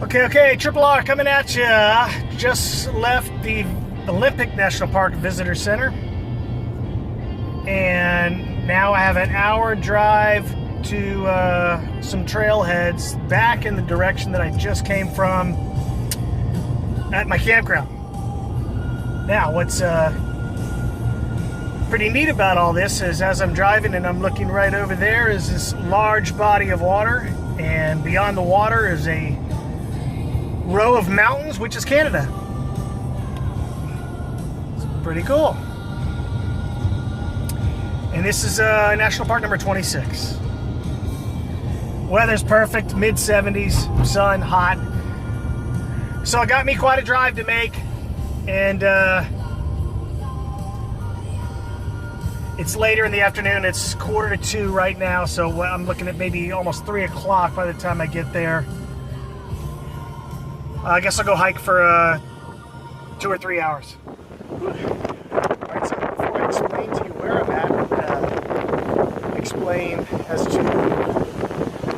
Okay, Triple R coming at you. Just left the Olympic National Park Visitor Center, and now I have an hour drive to some trailheads back in the direction that I just came from at my campground. Now, what's pretty neat about all this is as I'm driving and I'm looking right over there is this large body of water, and beyond the water is a row of mountains, which is Canada. It's pretty cool. And this is National Park number 26. Weather's perfect, mid-70s, sun, hot. So it got me quite a drive to make, and it's later in the afternoon. It's 1:45 right now, so I'm looking at maybe almost 3 o'clock by the time I get there. I guess I'll go hike for 2 or 3 hours. Alright, so before I explain to you where I'm at, explain as to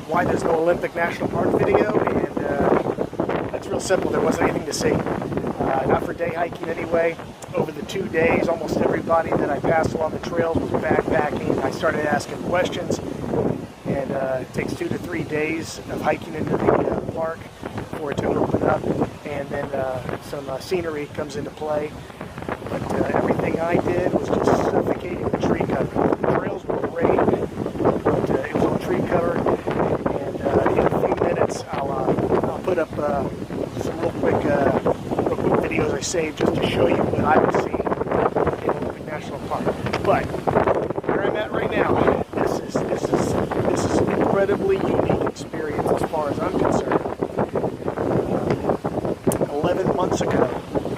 why there's no Olympic National Park video, and it's real simple. There wasn't anything to see. Not for day hiking anyway. Over the 2 days, almost everybody that I passed along the trails was backpacking. I started asking questions, and it takes 2 to 3 days of hiking into the park for it to open up, and then some scenery comes into play. But everything I did was just suffocating the tree cover. The trails were great, but it was all tree cover. And in a few minutes, I'll put up some real quick videos I saved just to show you what I would see in Olympic National Park. But where I'm at right now, this is an incredibly unique experience as far as I'm concerned. 11 months ago,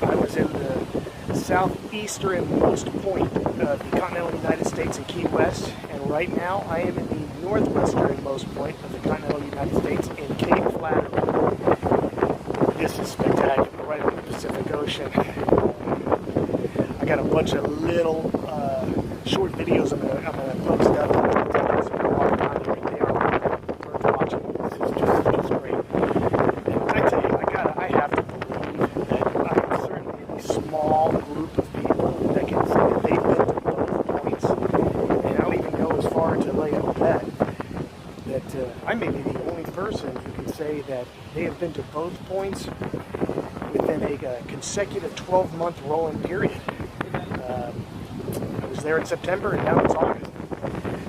I was in the southeasternmost point of the continental United States in Key West, and right now I am in the northwesternmost point of the continental United States in Cape Flattery. This is spectacular, right on the Pacific Ocean. I got a bunch of little short videos I'm gonna post up. It's great. And I tell you, I have to believe that I'm certainly in a small group of people that can say that they've been to both points, and I don't even go as far to lay a bet that I may be the only person who can say that they have been to both points within a consecutive 12-month rolling period. I was there in September, and now it's August.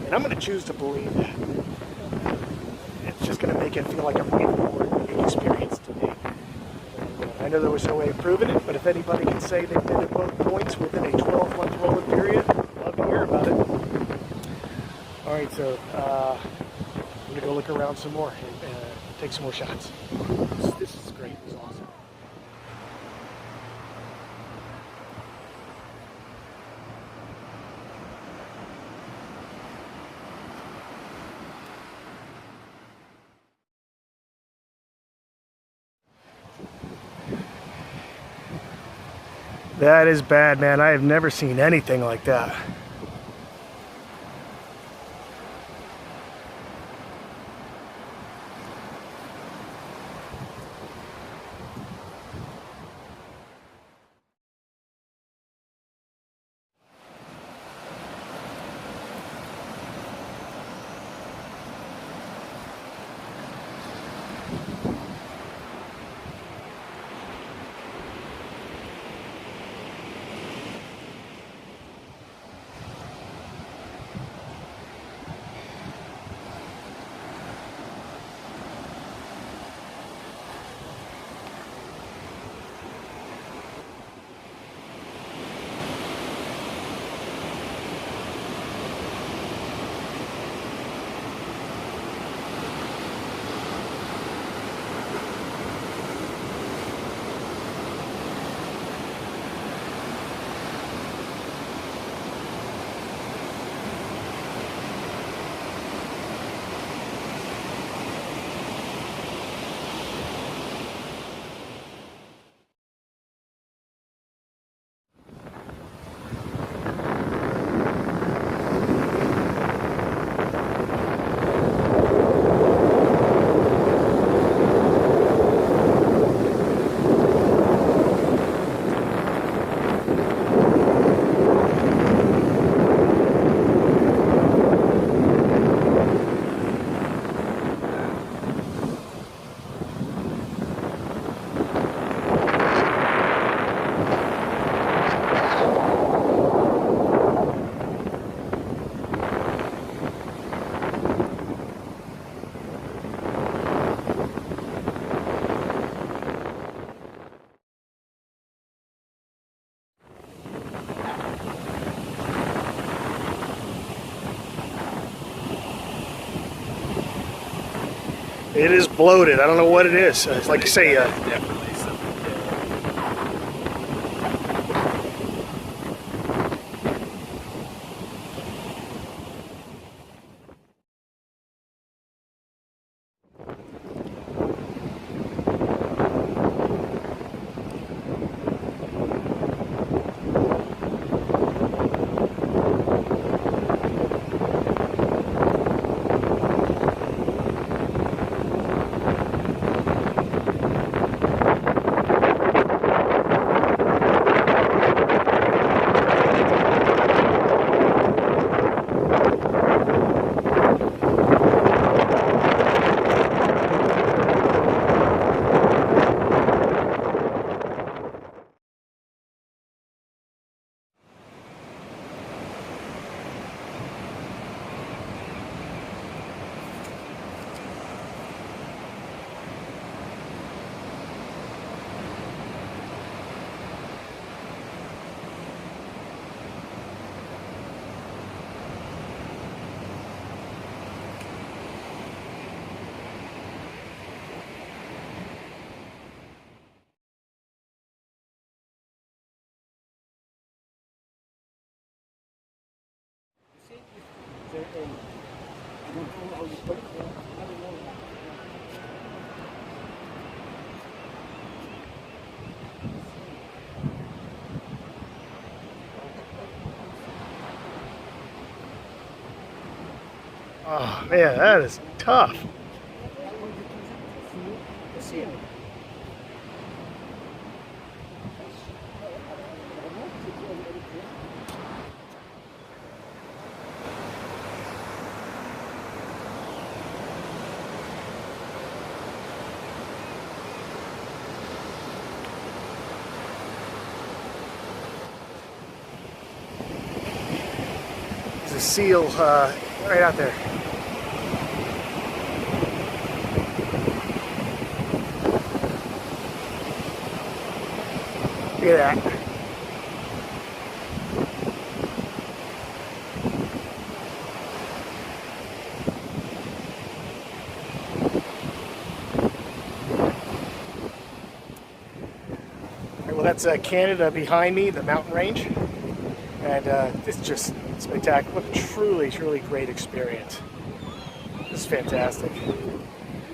And I'm going to choose to believe that. It's just going to make it feel like a really more unique experience to me. And, I know there was no way of proving it, but if anybody can say they've been to both points within a 12-month rolling period, I'd love to hear about it. All right, so I'm going to go look around some more and take some more shots. This is great. This is awesome. That is bad, man. I have never seen anything like that. It is bloated. I don't know what it is. It's like you say, Definitely something. oh man, that is tough. There's a seal right out there. Look at that. Well, that's Canada behind me, the mountain range, and it's just spectacular. What a truly, truly great experience. This is fantastic.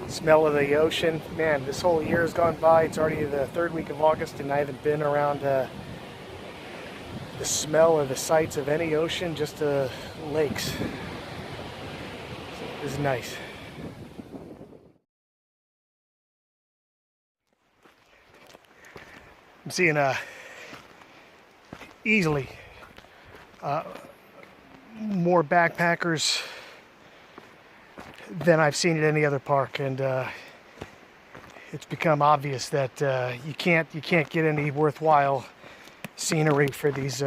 Smell of the ocean. Man, this whole year has gone by. It's already the third week of August, and I haven't been around the smell or the sights of any ocean, just lakes. So this is nice. I'm seeing easily more backpackers than I've seen at any other park, and it's become obvious that you can't get any worthwhile scenery for these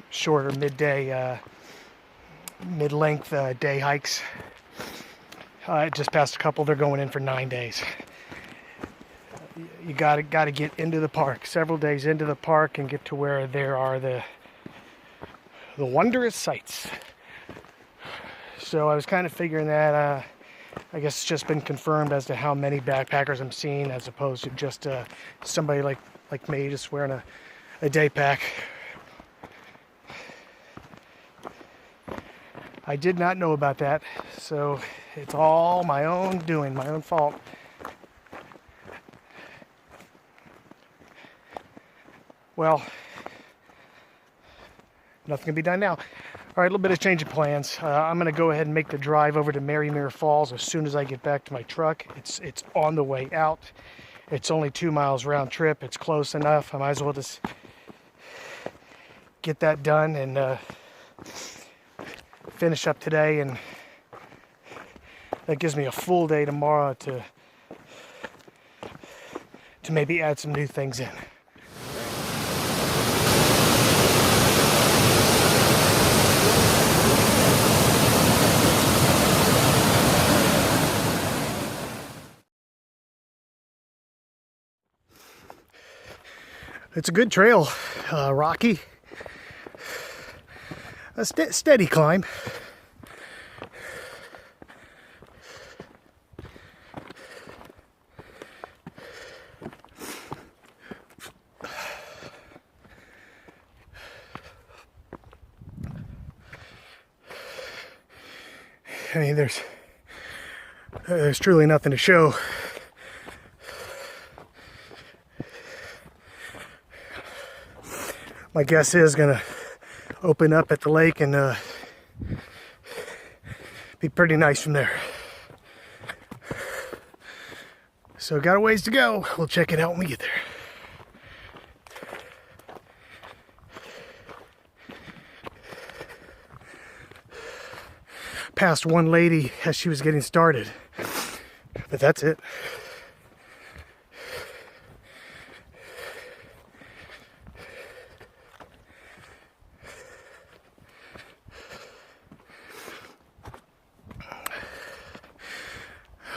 shorter mid-length day hikes. I just passed a couple. They're going in for 9 days. You got to get into the park, several days into the park, and get to where there are the wondrous sights. So I was kind of figuring that. I guess it's just been confirmed as to how many backpackers I'm seeing, as opposed to just somebody like me just wearing a day pack. I did not know about that, so it's all my own doing, my own fault. Well, nothing can be done now. All right, a little bit of change of plans. I'm going to go ahead and make the drive over to Marymere Falls as soon as I get back to my truck. It's on the way out. It's only 2 miles round trip. It's close enough. I might as well just get that done and finish up today, and that gives me a full day tomorrow to maybe add some new things in. It's a good trail, rocky, a steady climb. I mean, there's truly nothing to show. My guess is gonna open up at the lake and be pretty nice from there. So got a ways to go. We'll check it out when we get there. Passed one lady as she was getting started, but that's it.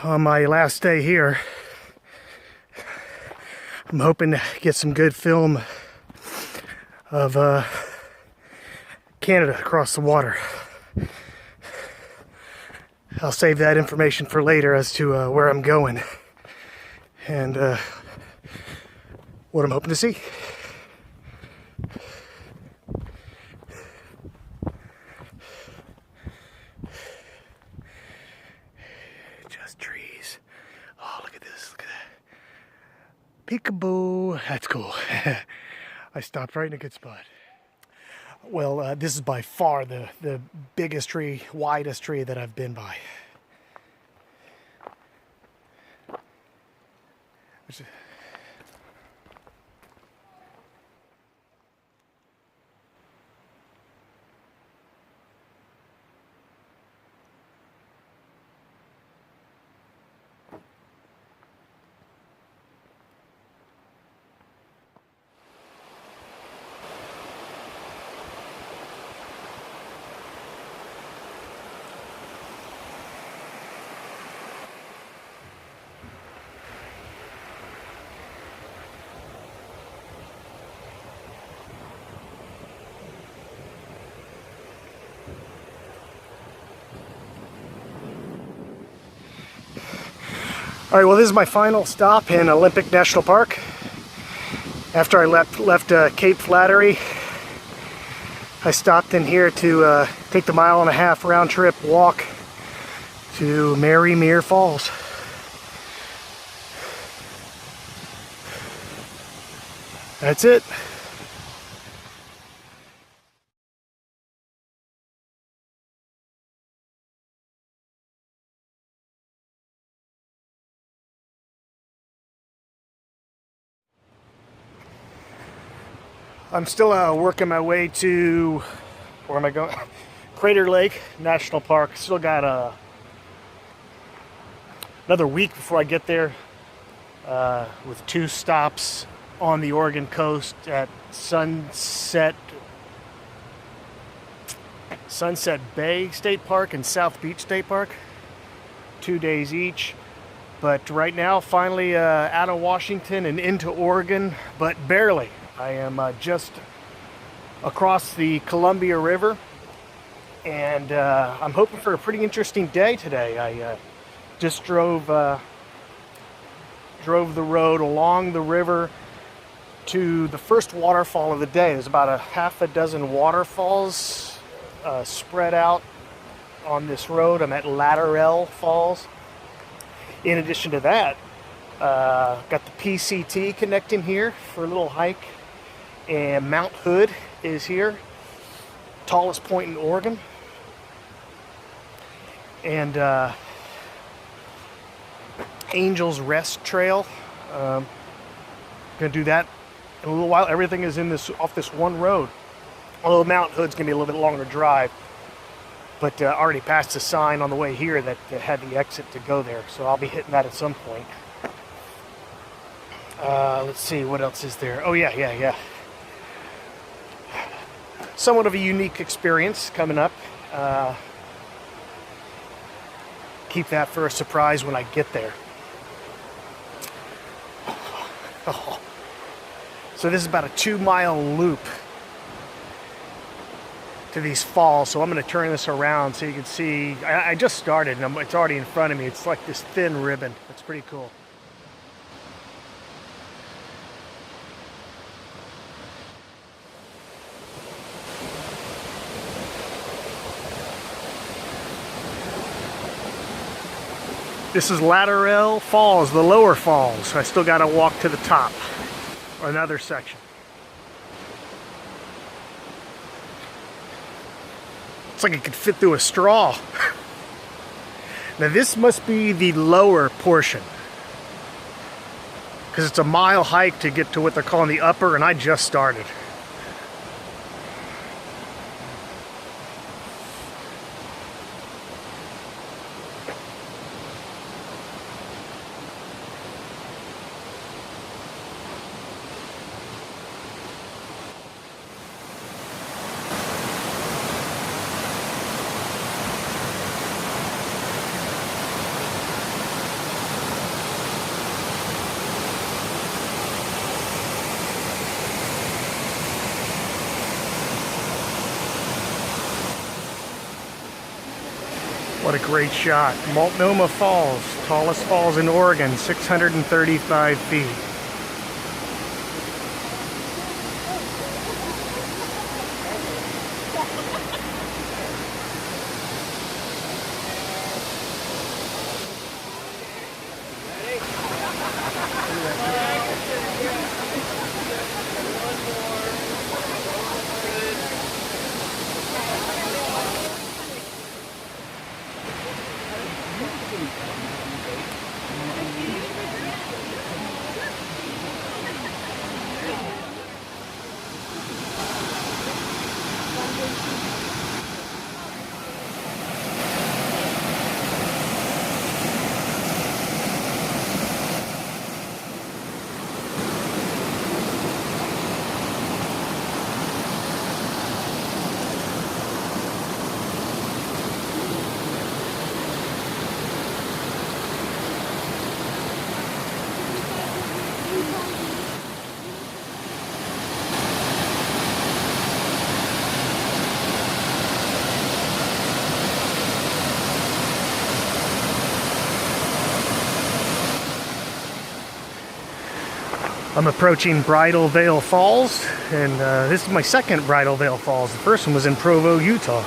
On my last day here, I'm hoping to get some good film of Canada across the water. I'll save that information for later as to where I'm going and what I'm hoping to see. Just trees. Oh, look at this. Look at that. Peekaboo. That's cool. I stopped right in a good spot. Well, this is by far the biggest tree, widest tree that I've been by. All right, well, this is my final stop in Olympic National Park. After I left Cape Flattery, I stopped in here to take the 1.5 mile round trip walk to Merrymere Falls. That's it. I'm still working my way to, where am I going? Crater Lake National Park. Still got another week before I get there, with 2 stops on the Oregon coast at Sunset Bay State Park and South Beach State Park. 2 days each. But right now, finally out of Washington and into Oregon, but barely. I am just across the Columbia River, and I'm hoping for a pretty interesting day today. I just drove the road along the river to the first waterfall of the day. There's about a half a dozen waterfalls spread out on this road. I'm at Ladderell Falls. In addition to that, got the PCT connecting here for a little hike. And Mount Hood is here, tallest point in Oregon. And Angel's Rest Trail. Gonna do that in a little while. Everything is in off this one road. Although Mount Hood's gonna be a little bit longer drive, but already passed a sign on the way here that had the exit to go there. So I'll be hitting that at some point. Let's see, what else is there? Oh yeah. Somewhat of a unique experience coming up. Keep that for a surprise when I get there. Oh. So this is about a 2-mile loop to these falls. So I'm going to turn this around so you can see. I just started and it's already in front of me. It's like this thin ribbon. It's pretty cool. This is Lateral Falls, the lower falls. I still got to walk to the top, or another section. It's like it could fit through a straw. Now this must be the lower portion, because it's a mile hike to get to what they're calling the upper, and I just started. What a great shot. Multnomah Falls, tallest falls in Oregon, 635 feet. I'm approaching Bridal Veil Falls, and this is my second Bridal Veil Falls. The first one was in Provo, Utah.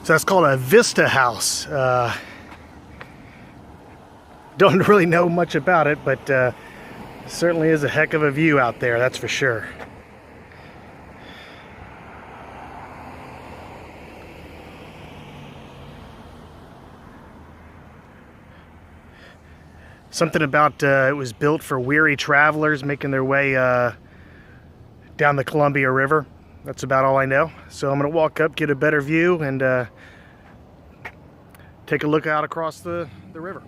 So that's called a Vista House. Don't really know much about it, but certainly is a heck of a view out there, that's for sure. Something about it was built for weary travelers making their way down the Columbia River. That's about all I know. So I'm going to walk up, get a better view, and take a look out across the river.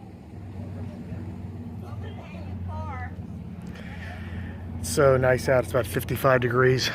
It's so nice out. It's about 55 degrees.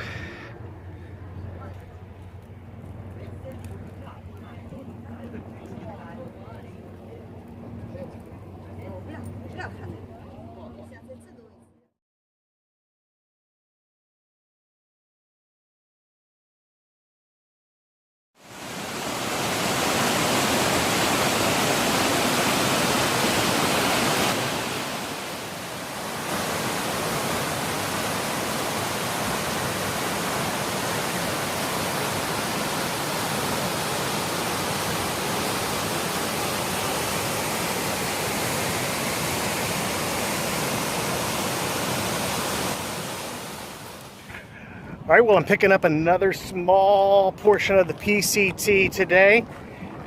All right, well, I'm picking up another small portion of the PCT today,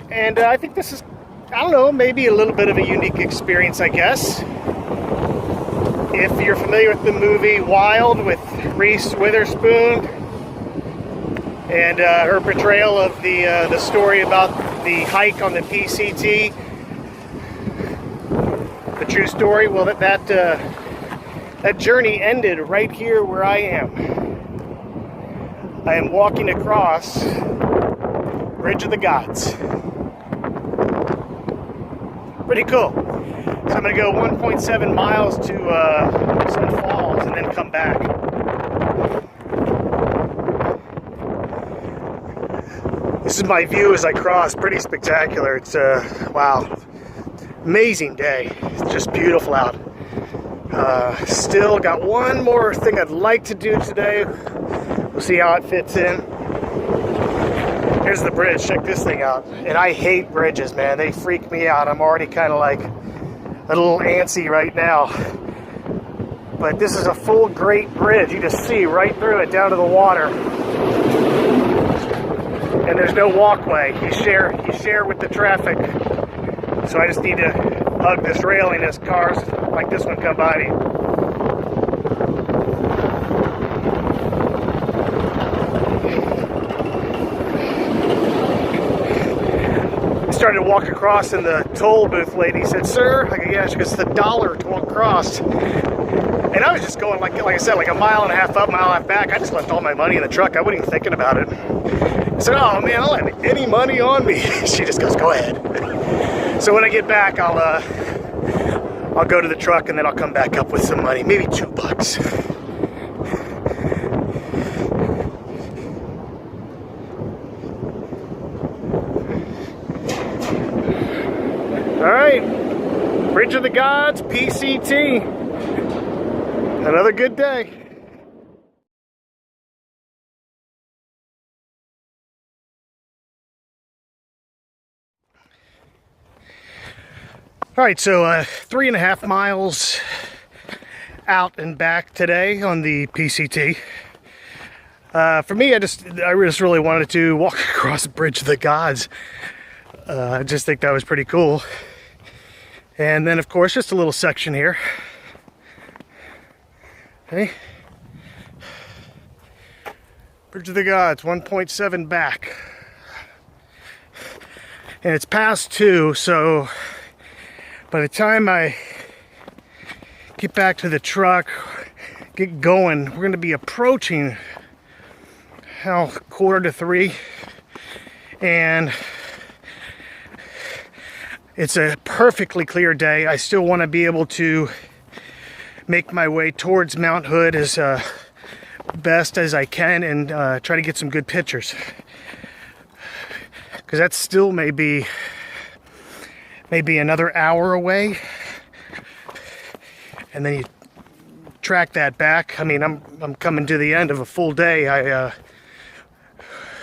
and I think this is, I don't know, maybe a little bit of a unique experience, I guess. If you're familiar with the movie Wild with Reese Witherspoon and her portrayal of the story about the hike on the PCT, the true story, well, that journey ended right here where I am. I am walking across Bridge of the Gods. Pretty cool. So I'm going to go 1.7 miles to some falls and then come back. This is my view as I cross. Pretty spectacular. It's wow, amazing day. It's just beautiful out. Still got one more thing I'd like to do today. We'll see how it fits in. Here's the bridge. Check this thing out. And I hate bridges, man. They freak me out. I'm already kind of like a little antsy right now. But this is a full great bridge. You just see right through it down to the water. And there's no walkway. You share with the traffic. So I just need to hug this railing as cars like this one come by me. I started to walk across and the toll booth lady said, "Sir," I go, "yeah," she goes, "it's $1 to walk across." And I was just going like I said, like a mile and a half up, mile and a half back. I just left all my money in the truck. I wasn't even thinking about it. I said, "Oh man, I don't have any money on me." She just goes, "Go ahead." So when I get back, I'll go to the truck and then I'll come back up with some money, maybe $2. All right, Bridge of the Gods, PCT. Another good day. All right, so 3.5 miles out and back today on the PCT. For me, I just really wanted to walk across the Bridge of the Gods. I just think that was pretty cool. And then, of course, just a little section here. Okay. Bridge of the Gods, 1.7 back. And it's past 2, so by the time I get back to the truck, get going, we're going to be approaching 2:45. And it's a perfectly clear day. I still want to be able to make my way towards Mount Hood as best as I can and try to get some good pictures. Because that still may be another hour away. And then you track that back. I mean, I'm coming to the end of a full day. I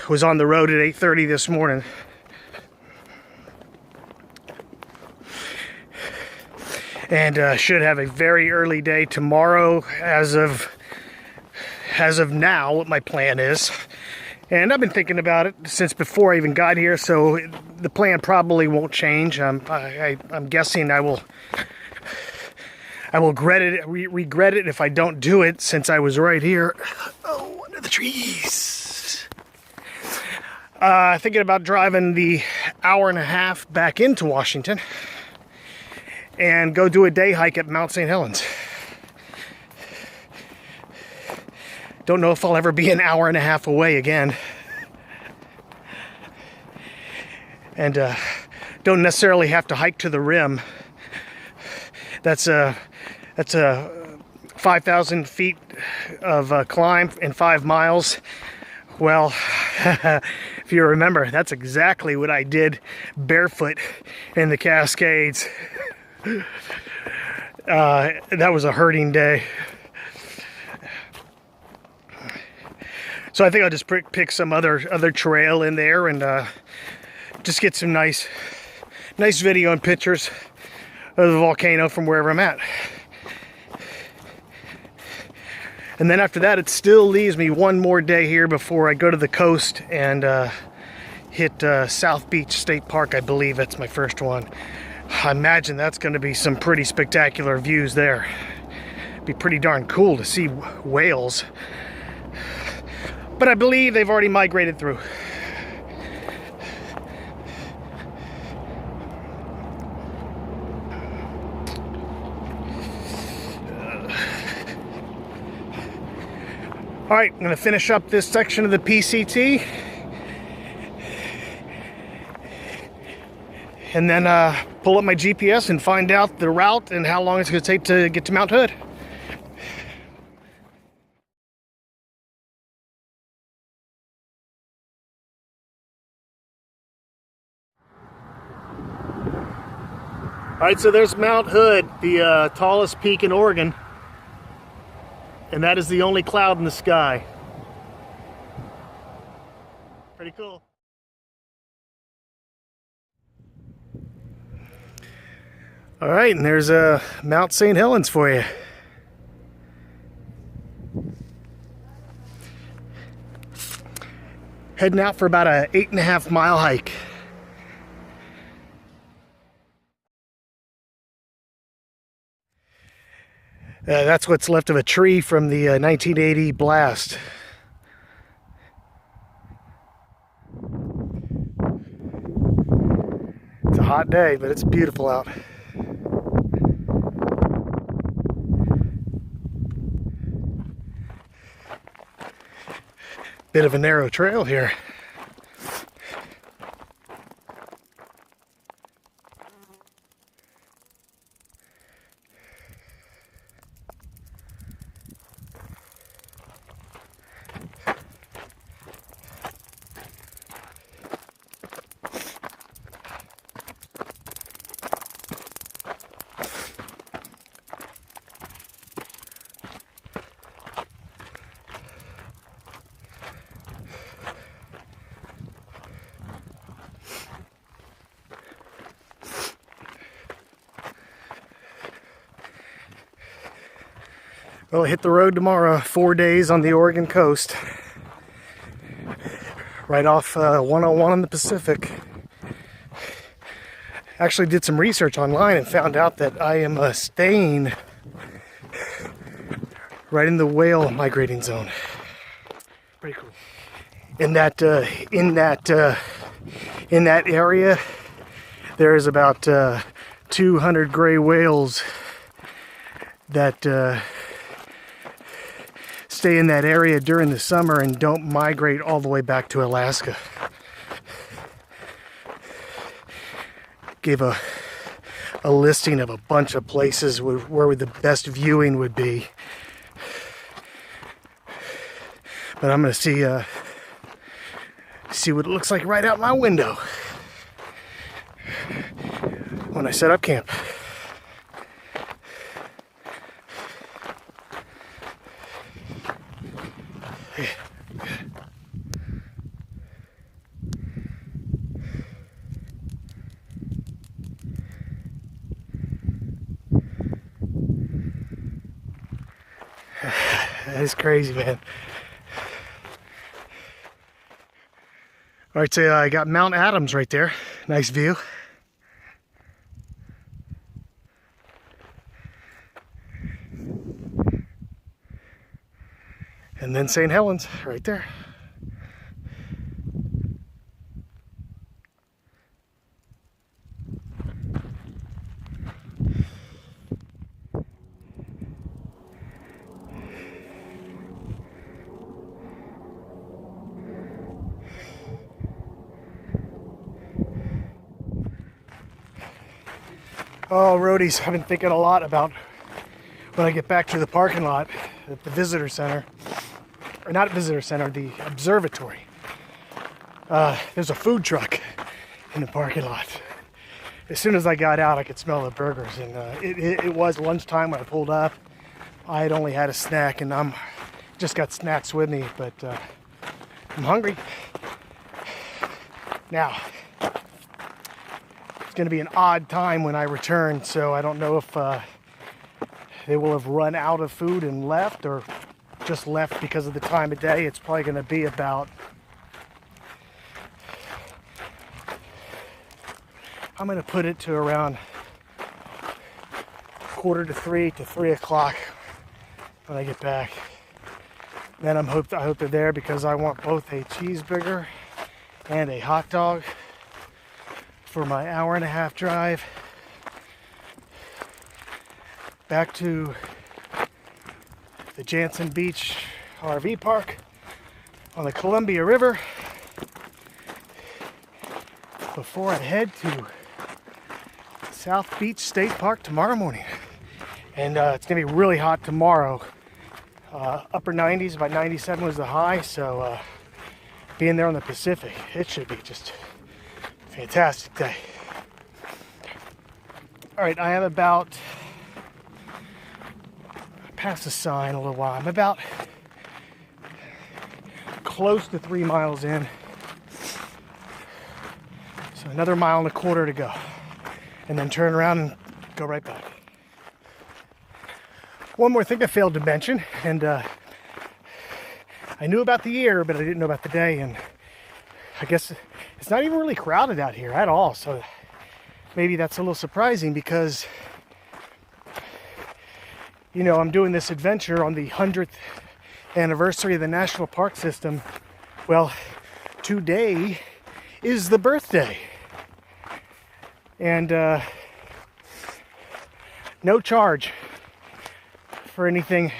was on the road at 8:30 this morning. And should have a very early day tomorrow as of now, what my plan is. And I've been thinking about it since before I even got here, so the plan probably won't change. I'm guessing I will regret it if I don't do it, since I was right here. Oh, under the trees. Thinking about driving the hour and a half back into Washington and go do a day hike at Mount St. Helens. Don't know if I'll ever be an hour and a half away again. And don't necessarily have to hike to the rim. That's a 5,000 feet of climb in 5 miles. Well, if you remember, that's exactly what I did barefoot in the Cascades. That was a hurting day. So I think I'll just pick some other trail in there and just get some nice video and pictures of the volcano from wherever I'm at. And then after that, it still leaves me one more day here before I go to the coast and hit South Beach State Park. I believe that's my first one. I imagine that's going to be some pretty spectacular views there. It'd be pretty darn cool to see whales. But I believe they've already migrated through. All right, I'm going to finish up this section of the PCT. And then pull up my GPS and find out the route and how long it's going to take to get to Mount Hood. Alright, so there's Mount Hood, the tallest peak in Oregon. And that is the only cloud in the sky. Pretty cool. Alright, and there's Mount St. Helens for you. Heading out for about a 8.5 mile hike. That's what's left of a tree from the 1980 blast. It's a hot day, but it's beautiful out. Bit of a narrow trail here. Well, hit the road tomorrow, 4 days on the Oregon coast. Right off 101 in the Pacific. Actually did some research online and found out that I am staying right in the whale migrating zone. Pretty cool. In that area, there's about 200 gray whales that stay in that area during the summer and don't migrate all the way back to Alaska. Gave a listing of a bunch of places where the best viewing would be. But I'm gonna see what it looks like right out my window when I set up camp. That is crazy, man. Alright, so I got Mount Adams right there. Nice view. And then St. Helens right there. Oh, roadies, I've been thinking a lot about when I get back to the parking lot at the visitor center, or not visitor center, the observatory. There's a food truck in the parking lot. As soon as I got out, I could smell the burgers, and it was lunchtime when I pulled up. I had only had a snack, and I'm just got snacks with me, but I'm hungry. Now, it's going to be an odd time when I return, so I don't know if they will have run out of food and left, or just left because of the time of day. It's probably going to be about, I'm going to put it to around 2:45 to 3 o'clock when I get back. Then I hope they're there, because I want both a cheeseburger and a hot dog for my 1.5-hour drive back to the Jansen Beach RV park on the Columbia River before I head to South Beach State Park tomorrow morning. And it's gonna be really hot tomorrow. Upper 90s, about 97 was the high, so being there on the Pacific, it should be just fantastic day. All right, I am about past the sign a little while. I'm about close to 3 miles in. So another 1.25 miles to go. And then turn around and go right back. One more thing I failed to mention, and I knew about the year, but I didn't know about the day, and I guess it's not even really crowded out here at all, so maybe that's a little surprising because, you know, I'm doing this adventure on the 100th anniversary of the National Park System. Well, today is the birthday. And no charge for anything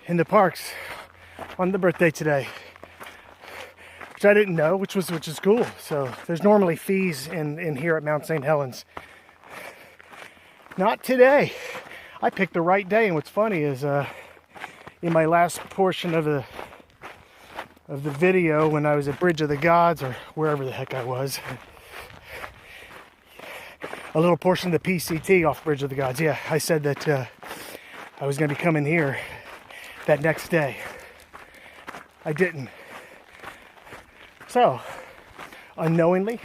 in the parks on the birthday today, which I didn't know, which is cool. So there's normally fees in here at Mount St. Helens. Not today. I picked the right day, and what's funny is in my last portion of the video, when I was at Bridge of the Gods or wherever the heck I was, a little portion of the PCT off Bridge of the Gods. Yeah, I said that I was going to be coming here that next day. I didn't. So, unknowingly,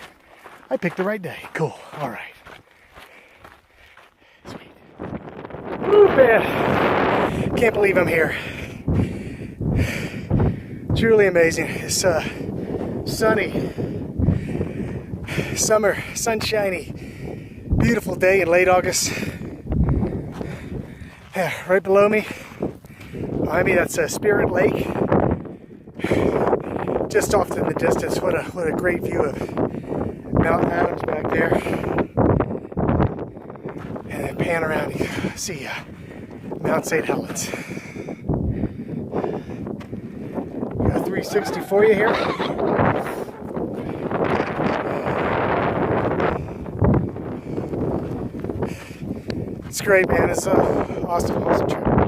I picked the right day. Cool. All right. Sweet. Woo, man. Can't believe I'm here. Truly amazing. It's sunny, summer, sunshiny, beautiful day in late August. Yeah, right below me, behind me, that's Spirit Lake. Just off to the distance, what a great view of Mount Adams back there. And then pan around, you see Mount St. Helens. Got a 360 for you here. It's great, man. It's an awesome trip.